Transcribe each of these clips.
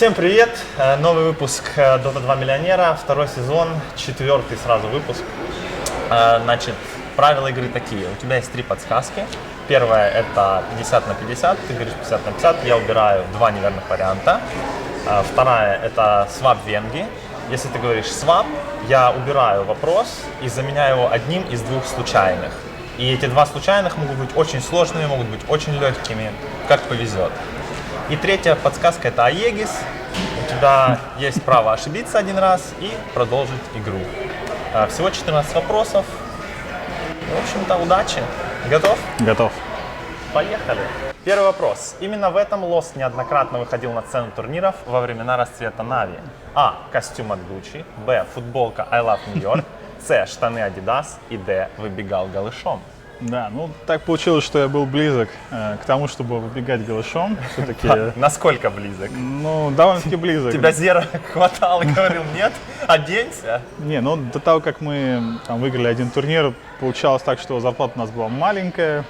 Всем привет! Новый выпуск Dota 2 Миллионера, второй сезон, четвертый сразу выпуск. Значит, правила игры такие. У тебя есть три подсказки. Первая это 50 на 50, ты говоришь 50 на 50, я убираю два неверных варианта. Вторая это свап венги. Если ты говоришь свап, я убираю вопрос и заменяю его одним из двух случайных. И эти два случайных могут быть очень сложными, могут быть очень легкими, как повезет. И третья подсказка это Аегис. У тебя есть право ошибиться один раз и продолжить игру. Всего 14 вопросов. В общем-то, удачи. Готов? Готов. Поехали. Первый вопрос. Именно в этом Lost неоднократно выходил на сцену турниров во времена расцвета Нави. А. Костюм от Gucci. Б. Футболка I Love New York. С. Штаны Adidas. И Д. Выбегал голышом. Да, ну так получилось, что я был близок к тому, чтобы выбегать голышом. Все-таки. Насколько близок? Ну, довольно-таки близок. Тебя Зера хватал и говорил, нет, оденься. Не, ну до того, как мы там выиграли один турнир, получалось так, что зарплата у нас была маленькая,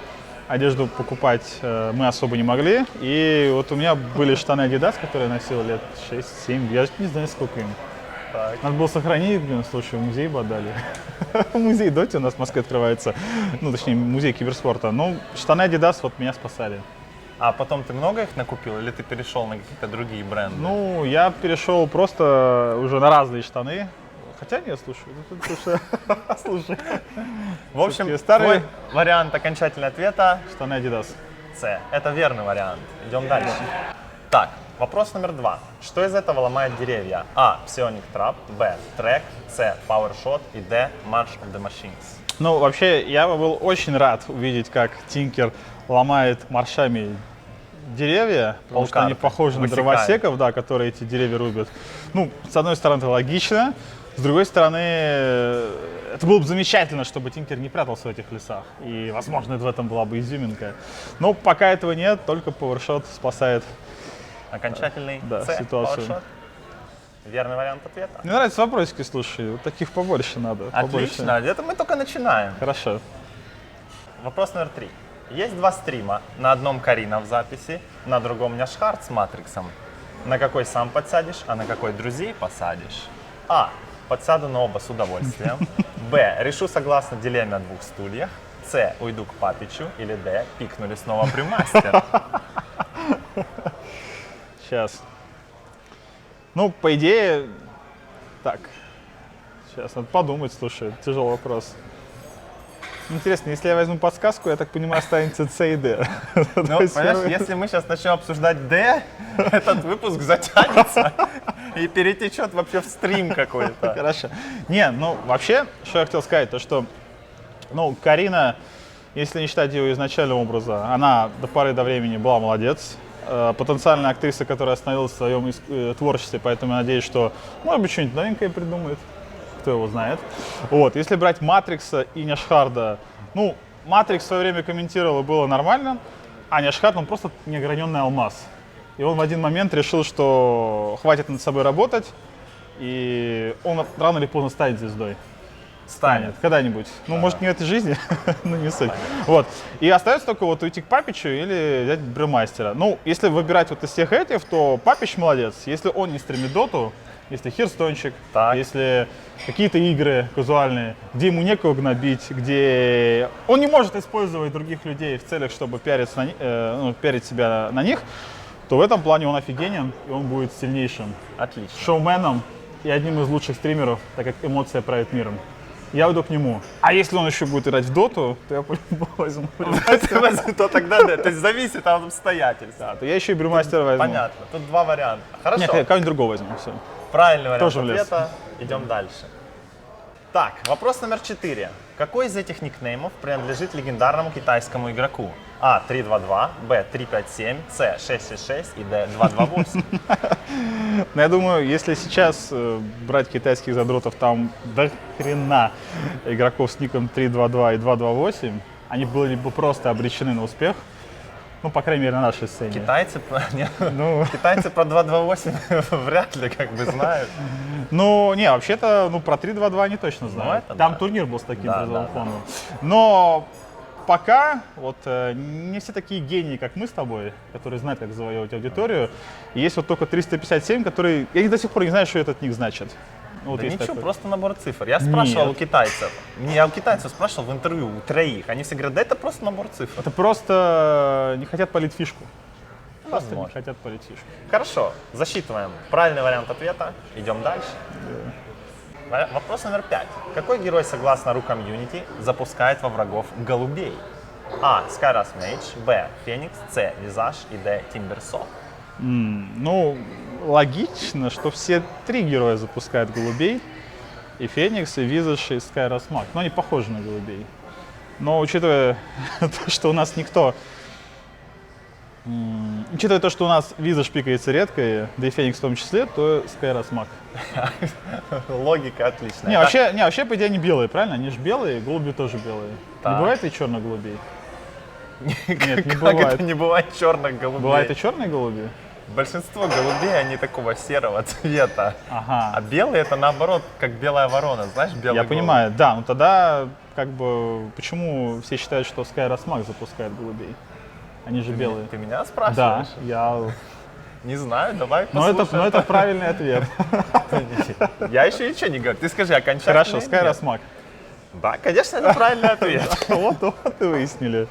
одежду покупать мы особо не могли. И вот у меня были штаны Adidas, которые я носил лет 6-7, я не знаю, сколько им. Так. Надо было сохранить, слушай, в музей бы отдали. Музей Доти у нас в Москве открывается, ну точнее музей киберспорта. Ну, штаны Adidas вот меня спасали. А потом ты много их накупил или ты перешел на какие-то другие бренды? Ну, я перешел просто уже на разные штаны. Хотя нет, слушай. В общем, твой вариант окончательного ответа штаны Adidas. С. Это верный вариант. Идем дальше. Так, вопрос номер 2. Что из этого ломает деревья? А. Psionic Trap. Б. Трек. С. Power Shot. И Д. March of the Machines. Ну, вообще, я был очень рад увидеть, как Тинкер ломает маршами деревья, потому что они похожи на дровосеков, да, которые эти деревья рубят. Ну, с одной стороны, это логично, с другой стороны, это было бы замечательно, чтобы Тинкер не прятался в этих лесах. И, возможно, в этом была бы изюминка. Но пока этого нет, только PowerShot спасает окончательный ситуацию. PowerShot. Верный вариант ответа. Мне нравятся вопросики, слушай, вот таких побольше надо. Отлично, побольше. Это мы только начинаем. Хорошо. Вопрос номер 3. Есть два стрима. На одном Карина в записи, на другом Няшхард с Матриксом. На какой сам подсядешь, а на какой друзей посадишь? А. Подсяду на оба с удовольствием. Б. Решу согласно дилемме о двух стульях. С. Уйду к Папичу. Или Д. Пикнули снова Брюмастер. Сейчас. Ну, по идее, так. Сейчас, надо подумать, слушай, тяжелый вопрос. Интересно, если я возьму подсказку, я так понимаю, останется С и Д. Ну, понимаешь, если мы сейчас начнем обсуждать Д, этот выпуск затянется и перетечет вообще в стрим какой-то. Хорошо. Не, ну, вообще, что я хотел сказать, то что, ну, Карина, если не считать ее изначального образа, она до поры до времени была молодец. Потенциальная актриса, которая остановилась в своем творчестве, поэтому я надеюсь, что, может быть, что-нибудь новенькое придумает. Кто его знает. Вот, если брать Матрикса и Няшхарда, ну, Матрикс в свое время комментировал, и было нормально, а Няшхард, он просто неограненный алмаз. И он в один момент решил, что хватит над собой работать, и он рано или поздно станет звездой. Станет. Когда-нибудь. Ну, может, не в этой жизни, но не суть. Вот. И остается только вот уйти к Папичу или взять Брюмастера. Ну, если выбирать вот из всех этих, то Папич молодец. Если он не стримит доту, если херстончик, если какие-то игры казуальные, где ему некого гнобить, где он не может использовать других людей в целях, чтобы пиарить себя на них, то в этом плане он офигенен, и он будет сильнейшим. Отлично. Шоуменом и одним из лучших стримеров, так как эмоция правит миром. Я уйду к нему. А если он еще будет играть в доту, то я по-любому возьму. То тогда да, то есть зависит от обстоятельств. Да, то я еще и Брюмастера возьму. Понятно, тут два варианта. Хорошо. Нет, кого-нибудь другого возьму, все. Правильный вариант ответа. Идем дальше. Так, вопрос номер 4. Какой из этих никнеймов принадлежит легендарному китайскому игроку? А. 322, Б. 357, С. 666 и Д. 228. Ну, я думаю, если сейчас брать китайских задротов, там до хрена игроков с ником 322 и 228, они были бы просто обречены на успех. Ну, по крайней мере, на нашей сцене. Китайцы про 228 вряд ли как бы знают. Ну, не, вообще-то, про 3-2-2 они точно знают. Там турнир был с таким призовым фондом. Но пока вот не все такие гении, как мы с тобой, которые знают, как завоевывать аудиторию. И есть вот только 357, которые... Я до сих пор не знаю, что этот ник значит. Ну, вот Да есть ничего, такой. просто набор цифр. Я спрашивал Нет. у китайцев. Я у китайцев спрашивал в интервью, у троих. Они все говорят, да это просто набор цифр. Это просто не хотят полить фишку. Просто не Возможно. хотят полить фишку. Хорошо, засчитываем правильный вариант ответа. Идем дальше. Вопрос номер 5. Какой герой, согласно рукам Unity, запускает во врагов голубей? А. Скайрас Мейдж, Б. Феникс, С. Визаж и Д. Тимберсо. Ну, логично, что все три героя запускают голубей. И Феникс, и Визаж, и Скайрас Маг. Но они похожи на голубей. Но учитывая то, что у нас никто... Учитывая то, что у нас Визаж пикается редко, да и Феникс в том числе, то Скайрас Маг. Логика отличная. Не, вообще, по идее, они белые, правильно? Они же белые, голуби тоже белые. Так. Не бывает и черных голубей? Нет, не Как бывает. это не бывает черных голубей? Бывают и черные голуби? Большинство голубей, они такого серого цвета. Ага. А белый это наоборот, как белая ворона, знаешь, белый Я голубь. понимаю, да, ну тогда, как бы, почему все считают, что Скайрас Маг запускает голубей? Они же белые. Ты меня Да, спрашиваешь? я... Не знаю, давай Но послушаем. это правильный ответ. Я еще ничего не говорю. Ты скажи окончательно. Хорошо, или Скайрас нет? Маг. Да, конечно, это правильный ответ. Вот и выяснили.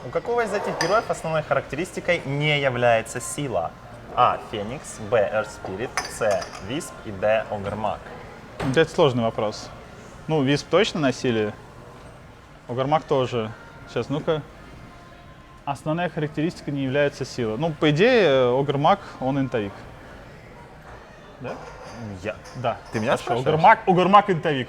У какого из этих героев основной характеристикой не является сила? А. Феникс, Б. Earth Spirit, С. Висп и Д. Огрмак. Это сложный вопрос. Ну, Висп точно носили. Огрмак тоже. Сейчас, ну-ка. Основная характеристика не является сила. Ну, по идее, Огрмак, он интовик. Да? Я. Да. Ты меня Хорошо, спрашиваешь? Огрмак интовик.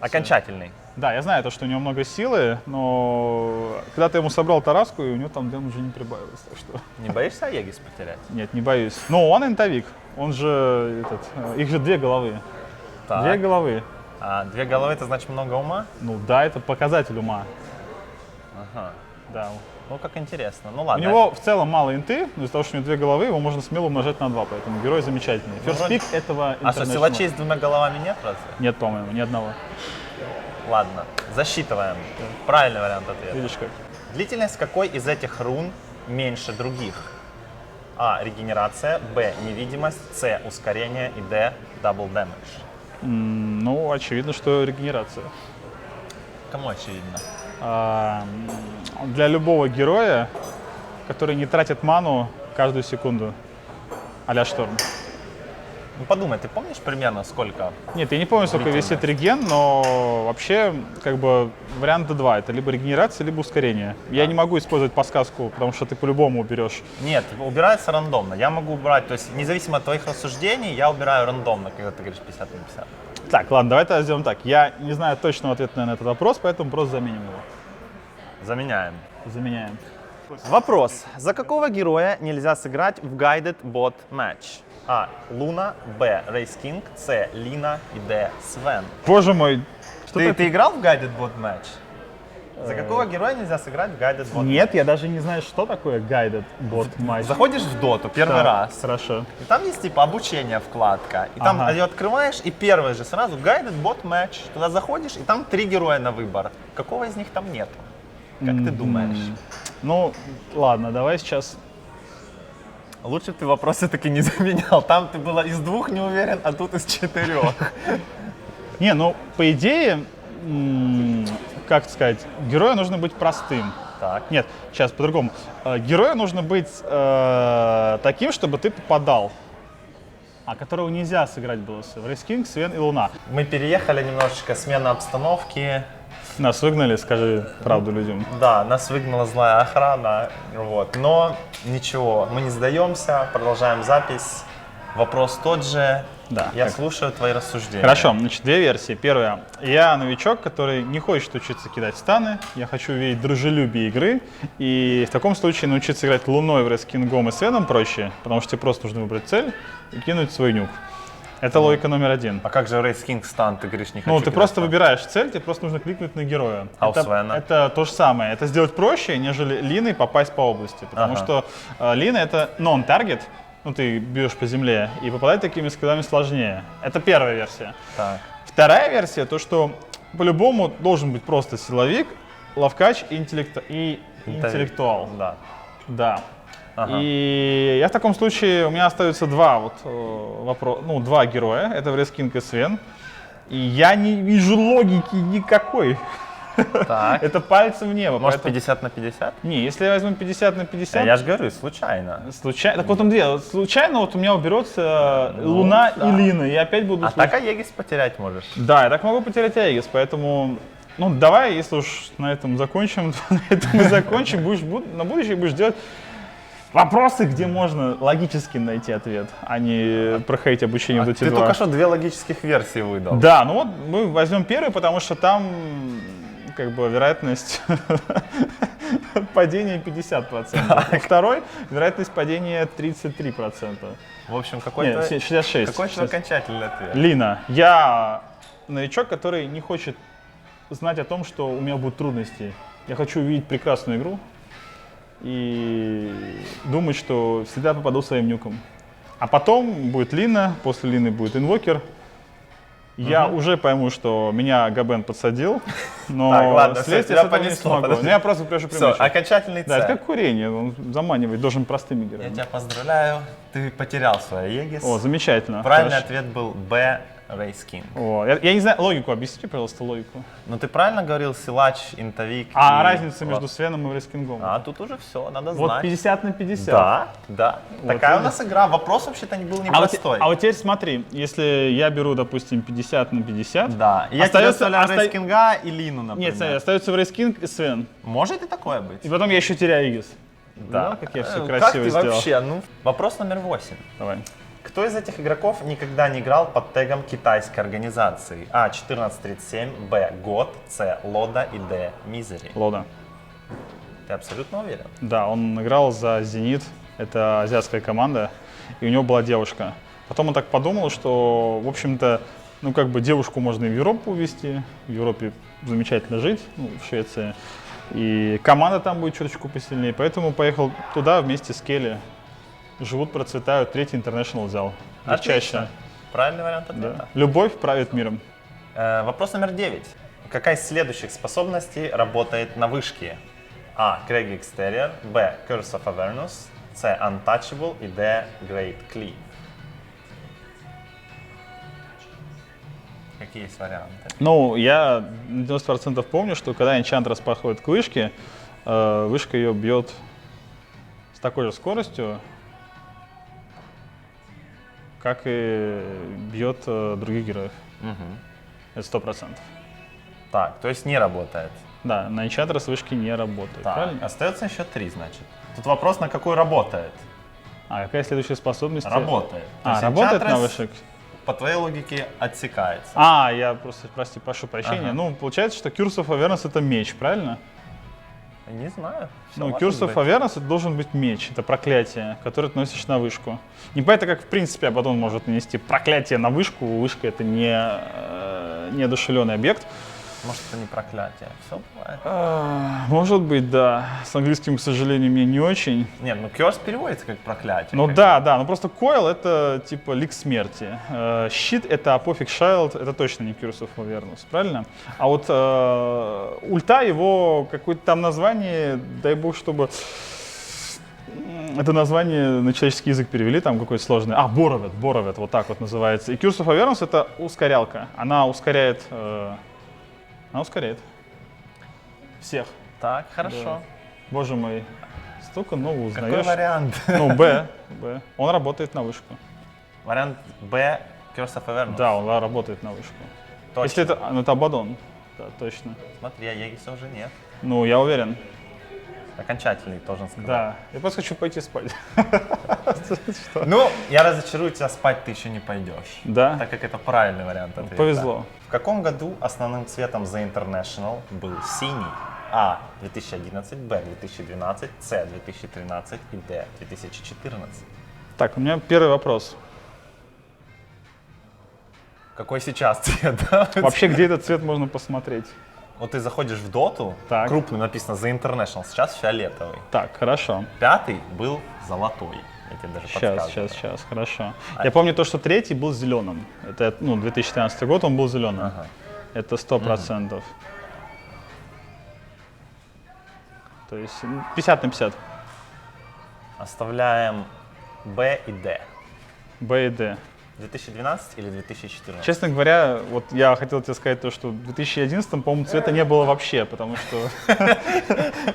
Окончательный. Да, я знаю то, что у него много силы, но когда ты ему собрал Тараску, и у него там дем уже не прибавилось, так что Не боишься Аегис потерять? нет, не боюсь. Но он интовик, он же их же две головы. Так. Две головы. А 2 головы это значит много ума? Ну да, это показатель ума. Ага. Да. Ну как интересно. Ну У ладно. него в целом мало инты, но из-за того, что у него две головы, его можно смело умножать на 2, поэтому герой замечательный. First вроде- pick этого А что, International. силачей с 2 головами нет разве? Нет, по-моему, ни одного. Ладно, засчитываем. Правильный вариант ответа. Видишь как? Длительность какой из этих рун меньше других? А. Регенерация, Б. Невидимость, С. Ускорение и Д. Double damage. Ну, очевидно, что регенерация. Кому очевидно? Для любого героя, который не тратит ману каждую секунду, а-ля Шторм. Ну подумай, ты помнишь примерно сколько? Нет, я не помню, сколько весит реген, но вообще, как бы, варианта два. Это либо регенерация, либо ускорение. Я не могу использовать подсказку, потому что ты по-любому уберешь. Нет, убирается рандомно. Я могу убрать, то есть независимо от твоих рассуждений, я убираю рандомно, когда ты говоришь 50 на 50. Так, ладно, давай тогда сделаем так. Я не знаю точного ответа на этот вопрос, поэтому просто заменим его. Заменяем. Заменяем. Вопрос. За какого героя нельзя сыграть в Guided Bot Match? А. Луна, Б. Рейс Кинг, С. Лина и Д. Свен. Боже мой, что Ты играл в Guided Bot Match? За какого героя нельзя сыграть в Guided Bot Match? Нет, я даже не знаю, что такое guided bot match. Заходишь в доту первый раз, Хорошо. и там есть типа обучение вкладка. И там Ага. ее открываешь, и первый же сразу Guided Bot Match. Туда заходишь, и там 3 героя на выбор. Какого из них там нет? Как ты думаешь? Ну, ладно, давай сейчас. Лучше бы ты вопрос все-таки не заменял. Там ты была из 2 не уверен, а тут из 4. Не, ну, по идее, как сказать, герою нужно быть простым. Так. Нет, сейчас по-другому. Герою нужно быть таким, чтобы ты попадал. А которого нельзя сыграть было в Рейс Кинг, Свен и Луна. Мы переехали немножечко, смена обстановки. Нас выгнали, скажи правду людям. Да, нас выгнала злая охрана, вот. Но ничего, мы не сдаемся, продолжаем запись. Вопрос тот же. Да, Я как? слушаю твои рассуждения. Хорошо, значит, две версии. Первая. Я новичок, который не хочет учиться кидать станы. Я хочу увидеть дружелюбие игры. И в таком случае научиться играть Луной, Рейс Кингом и Свеном проще, потому что тебе просто нужно выбрать цель и кинуть свой нюк. Это логика номер один. А как же Рейс Кинг стан, ты говоришь, не хочу Ну, ты кидать просто стан? выбираешь цель, тебе просто нужно кликнуть на героя. А у Свена? Это то же самое. Это сделать проще, нежели Линой попасть по области. Потому Ага. что Лина — это non-target, ну, ты бьешь по земле, и попадать такими скиллами сложнее. Это первая версия. Так. Вторая версия, то, что по-любому должен быть просто силовик, ловкач и интеллектуал. Да. Да. Ага. И я в таком случае, у меня остаются два два героя, это Врескинг и Свен. И я не вижу логики никакой. Так. Это пальцем в небо. Может, поэтому- 50 на 50? Не, если я возьму 50 на 50, Я же говорю, случайно. случайно. Так вот он дело. Случайно вот у меня уберется Луна да. и Лина, и опять буду. А так Аегис потерять можешь. Да, я так могу потерять Аегис, поэтому. Ну, давай, если уж на этом закончим, то на этом мы закончим. На будущее будешь делать вопросы, где можно логически найти ответ, а не проходить обучение в Dota 2. Ты только что 2 логических версии выдал. Да, ну вот мы возьмем первый, потому что там как бы вероятность падения 50%. А второй вероятность падения 33%. В общем, какой-то Нет, 66. какой-то окончательный ответ. Лина, я новичок, который не хочет знать о том, что у меня будут трудности. Я хочу увидеть прекрасную игру и думать, что всегда попаду своим нюком. А потом будет Лина, после Лины будет инвокер. Я уже пойму, что меня Габен подсадил, но Так, ладно, слезть всё, я с тебя этого не понесло, смогу. подожди. Ну, я просто прошу Все, примочить. окончательный Да, это С. как курение, он заманивает, должен простыми Я героями. тебя поздравляю, ты потерял свой Аегис. О, замечательно. Правильный хорошо. ответ был Б. Рейскинг. О, я не знаю, логику, объясните, пожалуйста, логику. Но ты правильно говорил силач, интовик. А и разница между вот. Свеном и Врескингом? А тут уже все, надо Вот знать. 50 на 50. Да, да. Вот Такая у видишь. нас игра. Вопрос вообще-то не был А вот, непростой. а вот теперь смотри, если я беру, допустим, 50 на 50, Да. И я тебе остается, оставляю Рейскинга и Лину, например. Нет, смотри, остается Врескинг и Свен. Может и такое быть. И потом я еще теряю Игис. Да. Как я все Как красиво ты сделал. вообще? Ну, вопрос номер 8. Давай. Кто из этих игроков никогда не играл под тегом китайской организации? А. 1437, Б. Год, С. Лода и Д. Мизери. Лода. Ты абсолютно уверен? Да, он играл за «Зенит», это азиатская команда, и у него была девушка. Потом он так подумал, что, в общем-то, ну как бы девушку можно и в Европу увезти, в Европе замечательно жить, ну, в Швеции, и команда там будет чуточку посильнее, поэтому поехал туда вместе с Келли. Живут, процветают, третий интернешнл взял. Легчайшее. Отлично. Правильный вариант Да. ответа. Любовь правит миром. Вопрос номер 9. Какая из следующих способностей работает на вышке? А. Крэг Exterior, Б. Curse of Avernus, С. Untouchable и Д. Great Cleave. Какие есть варианты? Ну, я на 90% помню, что когда Энчантрес подходит к вышке, вышка ее бьет с такой же скоростью, как и бьет других героев. Это 100%. Так, то есть не работает. Да, на Энчантрес вышки не работает, Так, правильно? остается еще 3, значит. Тут вопрос, на какой работает. А какая следующая способность? Работает. То А, есть работает на Enchantress, вышек? по твоей логике, отсекается. А, я просто, прости, прошу прощения. Ага. Ну, получается, что Curse of Avernus это меч, правильно? Не знаю. Всё Ну, может Curse of быть. Avernus это должен быть меч, это проклятие, которое ты носишь на вышку. Непонятно, как в принципе Абаддон может нанести проклятие на вышку, вышка это не неодушевленный объект. Может, это не проклятие. Все бывает. Может быть, да. С английским, к сожалению, мне не очень. Нет, ну curse переводится как проклятие. Ну как да, да, ну просто Coil это типа лик смерти. Щит это Apophis Shield, это точно не Curse of Avernus, правильно? А вот ульта его какое-то там название, дай бог, чтобы это название на человеческий язык перевели, там какое-то сложное. А, Боровет, вот так вот называется. И Curse of Avernus это ускорялка. Она ускоряет всех. Так, хорошо. Боже мой, столько нового Какой узнаешь. вариант? Ну, Б. Он работает на вышку. Вариант Б. Curse of Avernus. Да, он работает на вышку. Точно. Если это, ну, это Абаддон. Да, точно. Смотри, а Егиса уже нет. Ну, я уверен. Окончательный должен сказать. Да. Я просто хочу пойти спать. Ну, я разочарую тебя, спать ты еще не пойдешь. Да? Так как это правильный вариант ответа. Повезло. В каком году основным цветом The International был синий? А. 2011, Б. 2012, С. 2013 и Д. 2014. Так, у меня первый вопрос. Какой сейчас цвет? Да? Вообще, где этот цвет можно посмотреть? Вот ты заходишь в доту, Так. крупно написано The International, сейчас фиолетовый. Так, хорошо. Пятый был золотой. Я тебе даже подсказываю. Сейчас, хорошо. Я помню то, что третий был зеленым. Это, 2013 год, он был зеленым. Ага. Это 100%. То есть 50 на 50. Оставляем Б и Д. Б и Д. 2012 или 2014? Честно говоря, вот я хотел тебе сказать то, что в 2011, по-моему, цвета не было вообще, потому что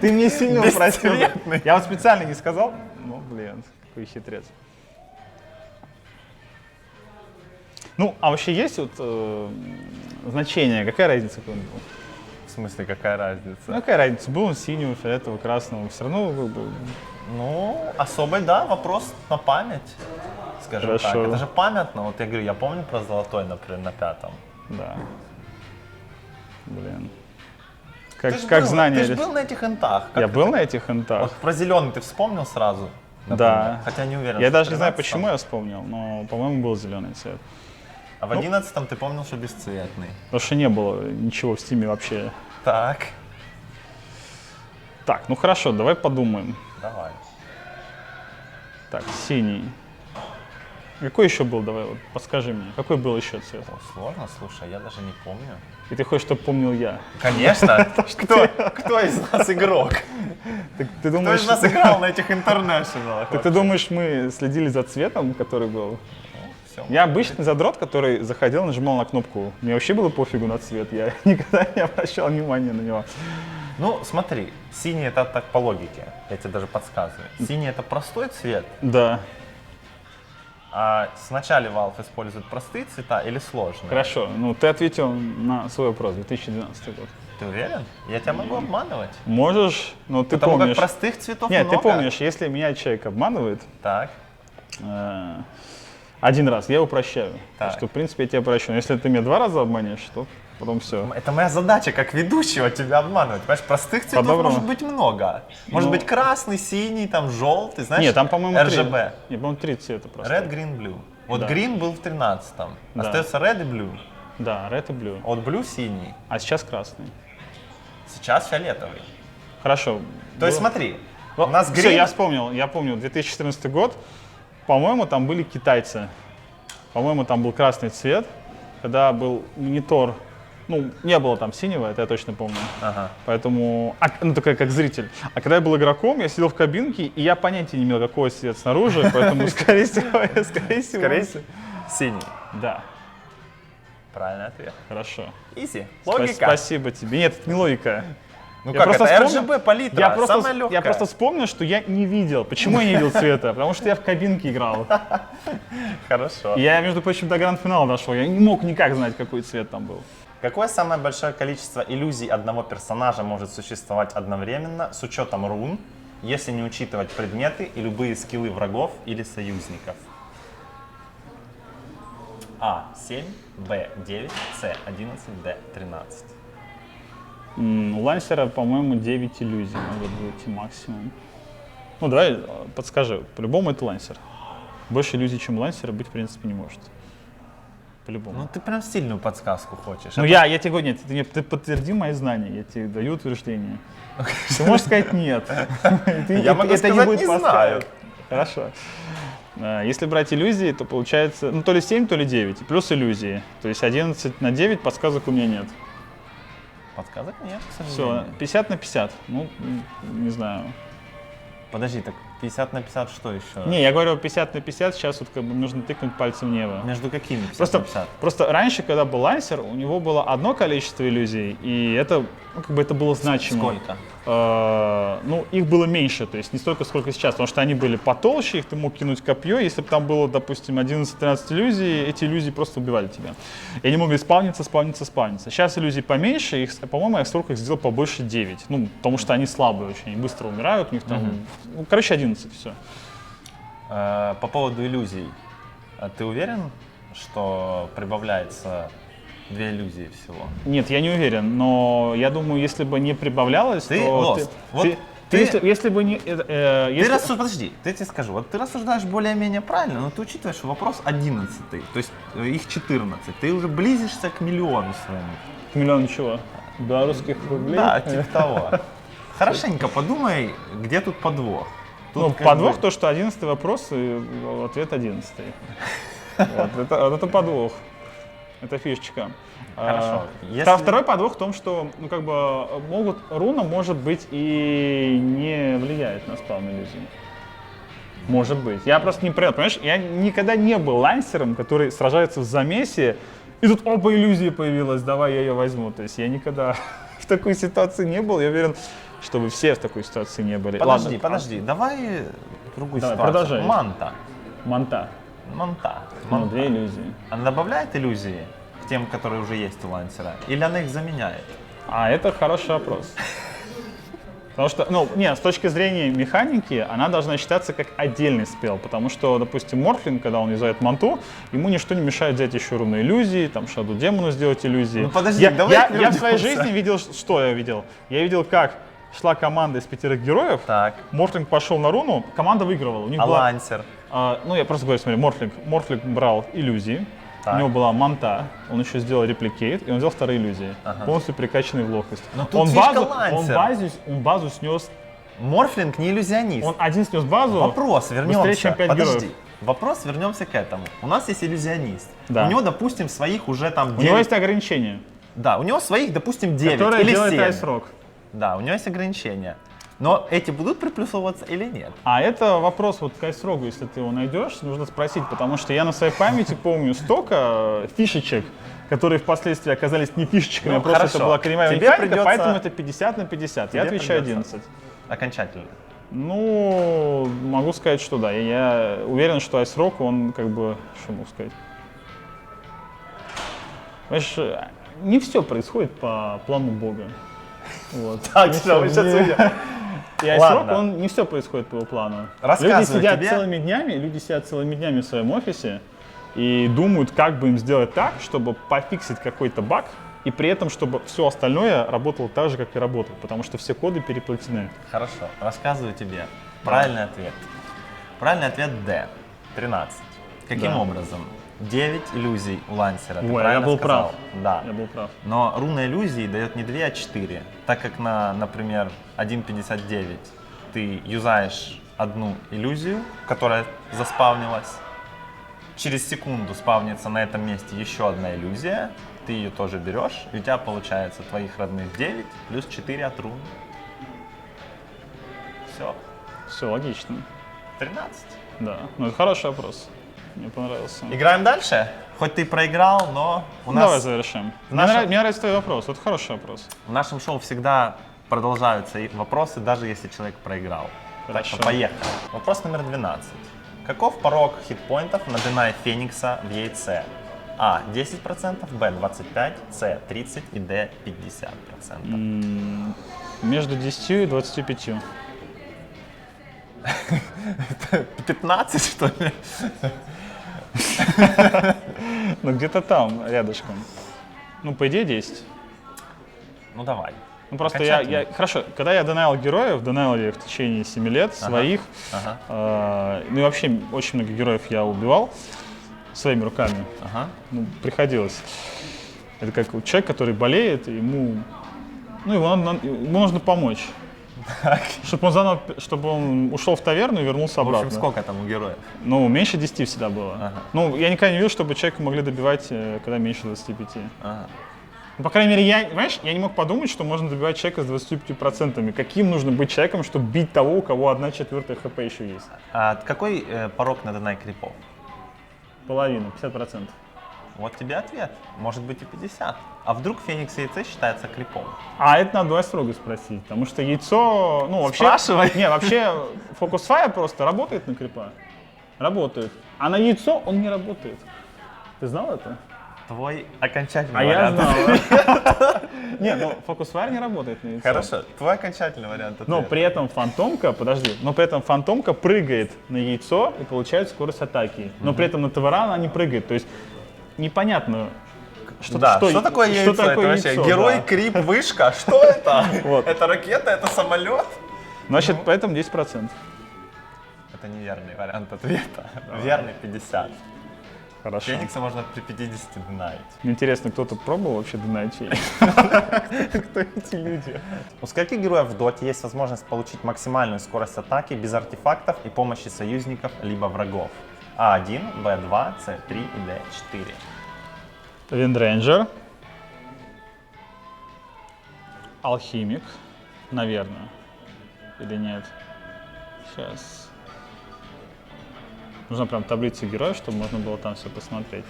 ты мне сильно упростил. Я вот специально не сказал. Ну, блин, какой хитрец. Ну, а вообще есть вот значение? Какая разница, какой он был? В смысле, какая разница? Ну, какая разница? Был он синего, фиолетового, красного. Все равно был. Ну, особый, да, вопрос на память, скажем Хорошо. так. Это же памятно. Вот я говорю, я помню про золотой, например, на 5-м. Да. Блин. Ты ж Как был, знание. Ты же был на этих интах. Как Я ты был так- на этих интах? Вот про зеленый ты вспомнил сразу? Например? Да. Хотя не уверен. Я что даже в не знаю, 13-м. почему я вспомнил, но, по-моему, был зеленый цвет. А в 11-м ты помнил, что бесцветный. Потому что не было ничего в стиме вообще. Так, Так, ну хорошо, давай подумаем. давай. Так, синий. Какой еще был? Давай, вот, подскажи мне. Какой был еще цвет? О, сложно, слушай, я даже не помню. И ты хочешь, чтобы помнил я? Конечно. Кто из нас игрок? Ты Кто думаешь, из нас играл на этих интернешнлах? ты думаешь, мы следили за цветом, который был? Всё. Я обычный задрот, который заходил, нажимал на кнопку. Мне вообще было пофигу на цвет. Я никогда не обращал внимания на него. Ну, смотри, синий это так по логике, я тебе даже подсказываю. Синий это простой цвет, Да, а сначала Valve использует простые цвета или сложные? хорошо. Ну, ты ответил на свой вопрос, 2012 год. Ты уверен? Я тебя могу обманывать. Можешь, но ты Потому помнишь... как простых цветов Нет, много. ты помнишь, если меня человек обманывает, Так, один раз, я его прощаю. Так. Что, в принципе, я тебя прощу. Но если ты меня 2 раза обманешь, то потом все. это моя задача как ведущего тебя обманывать. Понимаешь, простых цветов По-доброму. может быть много. Может Ну. быть красный, синий, там желтый, знаешь? Нет, там, по-моему, 3. RGB. Нет, по-моему, 3 цвета просто. Red, green, blue. Вот Да. green был в 13-м. Да. Остается red и blue. Да, red и blue. А вот blue синий. А сейчас красный. Сейчас фиолетовый. Хорошо. То есть Было- смотри, у нас Все, green... я вспомнил. Я помню, 2014 год. По-моему, там были китайцы. По-моему, там был красный цвет. Когда был монитор, ну, не было там синего, это я точно помню. Ага. Поэтому, ну, такая как зритель. А когда я был игроком, я сидел в кабинке, и я понятия не имел, какой цвет снаружи, поэтому, скорее всего. Синий. Да, Правильный ответ. хорошо. Easy. Логика. Спасибо тебе. Нет, это не логика. Ну Я как, просто это вспомнил- RGB палитра, Я просто, самая легкая. я просто вспомнил, что я не видел. Почему я не видел цвета? Потому что я в кабинке играл. Хорошо. И я, между прочим, до гранд-финала дошел. Я не мог никак знать, какой цвет там был. Какое самое большое количество иллюзий одного персонажа может существовать одновременно с учетом рун, если не учитывать предметы и любые скиллы врагов или союзников? А. 7, Б. 9, С. 11, Д. 13. У Лансера, по-моему, 9 иллюзий может быть максимум. Ну, давай подскажи. По-любому это Лансер. Больше иллюзий, чем Лансера, быть, в принципе, не может. По-любому. Ну ты прям сильную подсказку хочешь. Ну, я тебе говорю, нет, ты подтверди мои знания, я тебе даю утверждение. Ты можешь сказать нет. Я могу сказать, не знаю. Хорошо. Если брать иллюзии, то получается, ну, то ли 7, то ли 9, плюс иллюзии. То есть 11 на 9 подсказок у меня нет. Подсказок нет, к Все, сожалению. 50 на 50. Ну, не знаю. Подожди, так 50 на 50 что еще? Не, я говорю 50 на 50, сейчас вот как бы нужно тыкнуть пальцем в небо. Между какими 50 Просто, на 50? просто раньше, когда был лансер, у него было одно количество иллюзий, и это, ну, как бы это было значимо. Сколько? Ну, их было меньше, то есть не столько, сколько сейчас, потому что они были потолще, их ты мог кинуть копье, если бы там было, допустим, 11-13 иллюзий, эти иллюзии просто убивали тебя. И они могли спавниться. Сейчас иллюзий поменьше, их, по-моему, я сколько их сделал побольше 9, ну, потому что они слабые очень, они быстро умирают, у них там, ну, короче, 11, все. По поводу иллюзий. А ты уверен, что прибавляется 2 иллюзии всего? Нет, я не уверен, но я думаю, если бы не прибавлялось, Ты то... lost. Вот ты- если бы не... Подожди, я тебе скажу, вот ты рассуждаешь более-менее правильно, но ты учитываешь, что вопрос 11, то есть их 14, ты уже близишься к миллиону своему. Миллион чего? Белорусских рублей? Да, типа того. Хорошенько подумай, где тут подвох. Тут Ну, как подвох бы- то, что 11 вопрос и ответ 11. Вот это подвох. Это фишечка. Хорошо. Второй подвох в том, что, ну, как бы, руна, может быть, и не влияет на спаун иллюзии. Может быть. Я просто не понял, понимаешь, я никогда не был лансером, который сражается в замесе, и тут, опа, иллюзия появилась, давай я ее возьму. То есть я никогда в такой ситуации не был, я уверен, что вы все в такой ситуации не были. Подожди, давай другую Давай, ситуацию. продолжай. Манта. Манта. Ну, две иллюзии. Она добавляет иллюзии к тем, которые уже есть у лансера? Или она их заменяет? А это хороший вопрос. Потому что, ну, нет, с точки зрения механики, она должна считаться как отдельный спел, потому что, допустим, Морфлинг, когда он юзает манту, ему ничто не мешает взять еще руны иллюзии, там, Шаду Демону сделать иллюзии. Ну подожди, я давай в своей жизни видел, что я видел? Я видел, как шла команда из 5 героев, Так. Морфлинг пошел на руну, команда выигрывала. У них А была, лансер? ну, я просто говорю, смотри, Морфлинг брал иллюзии, Так. у него была манта, он еще сделал репликейт, и он взял вторые иллюзии, полностью прикачанный в ловкость. Но тут фишка лансера. Он базу снес. Морфлинг не иллюзионист. Он один снес базу. Вопрос, вернемся. Быстрее, чем 5 Подожди. героев. Вопрос, вернемся к этому. У нас есть иллюзионист. Да. У него, допустим, своих уже там 9. У него есть ограничения, Да, у него своих, допустим, 9 которые или делает 7. айс-рок. Да, у него есть ограничения. Но эти будут приплюсовываться или нет? А это вопрос вот к айс-рогу, если ты его найдешь, нужно спросить, потому что я на своей памяти помню столько фишечек, которые впоследствии оказались не фишечками, Ну, а просто хорошо. это была кремовая Тебе механика, придется- поэтому это 50 на 50. Я Тебе отвечаю придется. 11. Окончательно. Ну, могу сказать, что да. Я уверен, что айс-рок, он как бы, что могу сказать? Понимаешь, не все происходит по плану Бога. Вот. Так, Не всё, всё, мы сейчас не- уйдем. И айс-рок, Ладно. он не все происходит по его плану. Рассказываю Люди сидят тебе. целыми днями в своем офисе и думают, как бы им сделать так, чтобы пофиксить какой-то баг, и при этом, чтобы все остальное работало так же, как и работает, потому что все коды переплетены. Хорошо, рассказываю тебе. Правильный ответ. Правильный ответ D. 13. Каким Да. образом? 9 иллюзий у лансера. Ты Ой, я правильно был сказал? прав. Да. Я был прав. Но руна иллюзии дает не 2, а 4. Так как на, например, 1.59 ты юзаешь одну иллюзию, которая заспавнилась, через секунду спавнится на этом месте еще одна иллюзия, ты ее тоже берешь, и у тебя получается твоих родных 9 плюс 4 от рун. Все, Все логично. 13. Да. Ну, это хороший вопрос. Мне понравился. Играем дальше? Хоть ты и проиграл, но у Давай нас завершим. наша- Мне нравится твой вопрос. Это хороший вопрос. в нашем шоу всегда продолжаются и вопросы, даже если человек проиграл. Так Хорошо. что поехали. Вопрос номер 12. Каков порог хитпоинтов на Денай Феникса в яйце? А. 10%, Б. 25%, С. 30% и Д. 50%. Между 10 и 25. 15, что ли? Ну, где-то там, рядышком. Ну, по идее, 10. Ну давай. Ну, просто Окончательно. Хорошо, когда я донаил героев, донаил я их в течение 7 лет, своих. Ага. Ну и вообще, очень много героев я убивал своими руками. Ага. Ну, приходилось. Это как вот человек, который болеет, ему нужно помочь. Чтобы он ушел в таверну и вернулся В обратно. общем, сколько там у героев? Ну, меньше 10 всегда было. Ага. Ну, я никогда не видел, чтобы человека могли добивать, когда меньше 25. Ага. Ну, по крайней мере, я не мог подумать, что можно добивать человека с 25%. Каким нужно быть человеком, чтобы бить того, у кого 1/4 хп еще есть? А какой порог на Денай крипов? Половина, 50%. Вот тебе ответ. Может быть и 50. А вдруг Феникс яйце считается крипом? А это надо строго спросить, потому что яйцо, ну вообще... Спрашивай. Не, вообще Focus Fire просто работает на крипа. Работает. А на яйцо он не работает. Ты знал это? Твой окончательный А я вариант. знал. Не, ну Focus Fire не работает на яйцо. Хорошо, твой окончательный вариант ответа. Но при этом фантомка, фантомка прыгает на яйцо и получает скорость атаки. Но при этом на ТВР она не прыгает. То есть непонятно, что такое яйцо? Что такое это вообще яйцо, герой, да. крип, вышка? Что это? Вот. Это ракета, это самолет? Значит, поэтому 10%. Это неверный вариант ответа. Верный 50. Хорошо. Феникса можно при 50 динамить. Мне интересно, кто-то пробовал вообще донать Феникс? Кто эти люди? У скольких героев в доте есть возможность получить максимальную скорость атаки без артефактов и помощи союзников либо врагов? А1, Б2, С3 и Д4. Виндрейнджер, Алхимик, наверное. Или нет? Сейчас. Нужна прям таблица героев, чтобы можно было там все посмотреть.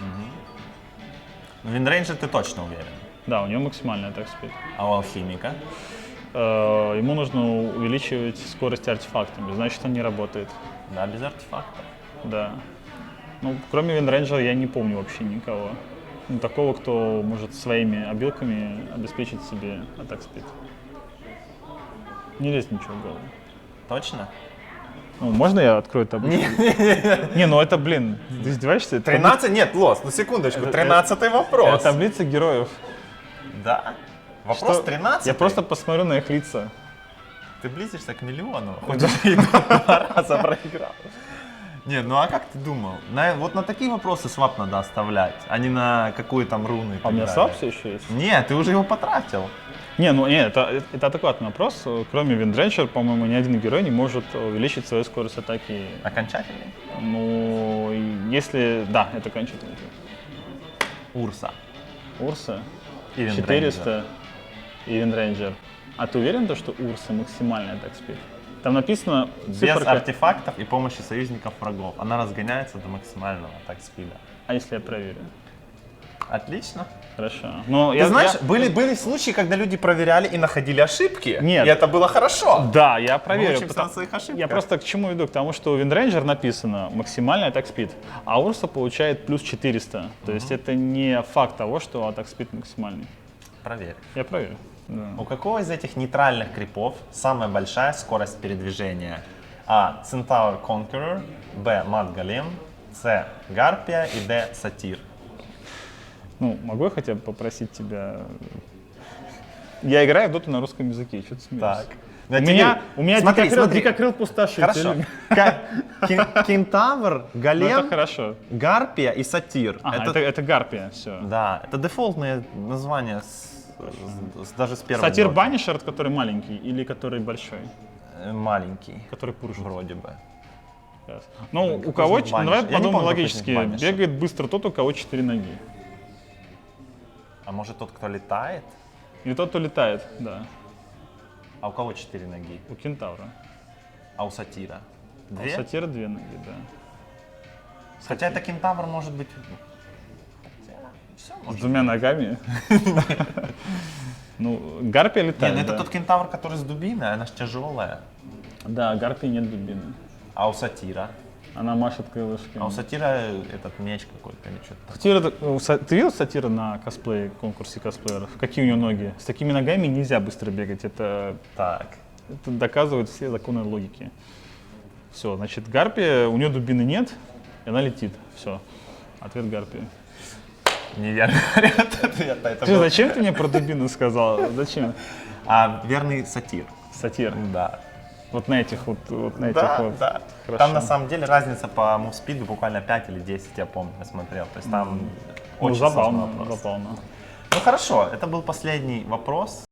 В Виндрейнджер ты точно уверен. Да, у него максимальный атак спид. А у алхимика? Ему нужно увеличивать скорость артефактами, значит он не работает. Да, без артефактов. Да. Ну, кроме Виндрейнджера я не помню вообще никого. Ну, такого, кто может своими обилками обеспечить себе атак спид. Не лезет ничего в голову. Точно? Ну, можно я открою таблицу? Не, ну это, блин, ты издеваешься? 13? Нет, Лос, ну секундочку, 13-й вопрос. Это таблица героев. Да? Вопрос 13? Я просто посмотрю на их лица. Ты близишься к миллиону, хоть уже и 2 раза проиграл. Нет, ну а как ты думал? Вот на такие вопросы свап надо оставлять, а не на какую там руны. и А так у меня далее. свап все еще есть? Нет, ты уже его потратил. Не, ну не, это адекватный вопрос. Кроме Виндрейнджера, по-моему, ни один герой не может увеличить свою скорость атаки. Окончательный? Ну, если... Да, это окончательно. Урса. Урса, И Виндрейнджер. 400 и Виндрейнджер. А ты уверен, что Урса максимальный атак спид? Там написано Без циферка... артефактов и помощи союзников врагов. Она разгоняется до максимального атак спида. А если я проверю? Отлично. Хорошо. Но Ты знаешь, были случаи, когда люди проверяли и находили ошибки. Нет. И это было хорошо. Да, я проверю. Мы учимся на своих ошибках. Я просто к чему иду? К тому, что у Виндрейнджер написано максимальный атак спид, а Урса получает плюс 400. То есть это не факт того, что атак спид максимальный. Проверь. Я проверю. Да. У какого из этих нейтральных крипов самая большая скорость передвижения? А. Центаур Conqueror, Б. Мат Голем, С. Гарпия и Д. Сатир. Ну, могу я хотя бы попросить тебя... Я играю в доту на русском языке, что ты смеешься? Так. У меня дикокрыл пустошитель. Хорошо. Кентавр, Ну, Голем, это хорошо. Гарпия и Сатир. Ага, это гарпия, все. Да, это дефолтные названия даже с первого Сатир дота. Банишер, который маленький или который большой? Маленький, Который пуржит. вроде бы. Yes. Ну, у Какой кого, из них Банишер? давай Я не подумаем помню, какой из логически, них Банишер. бегает быстро тот, у кого 4 ноги. А может тот, кто летает? Или тот, кто летает, да, А у кого 4 ноги? у кентавра. А у Сатира? А у 2? сатира 2 ноги, да. Хотя это кентавр может быть... Все С может. 2 ногами. Ну, гарпия Не, летает, ну это да. тот кентавр, который с дубиной, она же тяжелая. Да, гарпии нет дубины. А у Сатира? Она машет крылышками. А у Сатира этот меч какой-то или что-то. Ты видел сатира на косплей, конкурсе косплееров? Какие у него ноги? С такими ногами нельзя быстро бегать. Это Так. доказывает все законы логики. Все, значит, гарпия, у нее дубины нет, и она летит. Все. Ответ гарпия. Неверный ответ. Это Ты был- зачем ты мне про дубину сказал? Зачем? А верный Сатир. Сатир. Да. Вот на этих вот на этих Да, вот. да. Хорошо. Там на самом деле разница по мувспиду буквально 5 или 10, я помню, я смотрел. То есть там Ну, очень сложный забавно, вопрос. забавно. Ну хорошо, это был последний вопрос.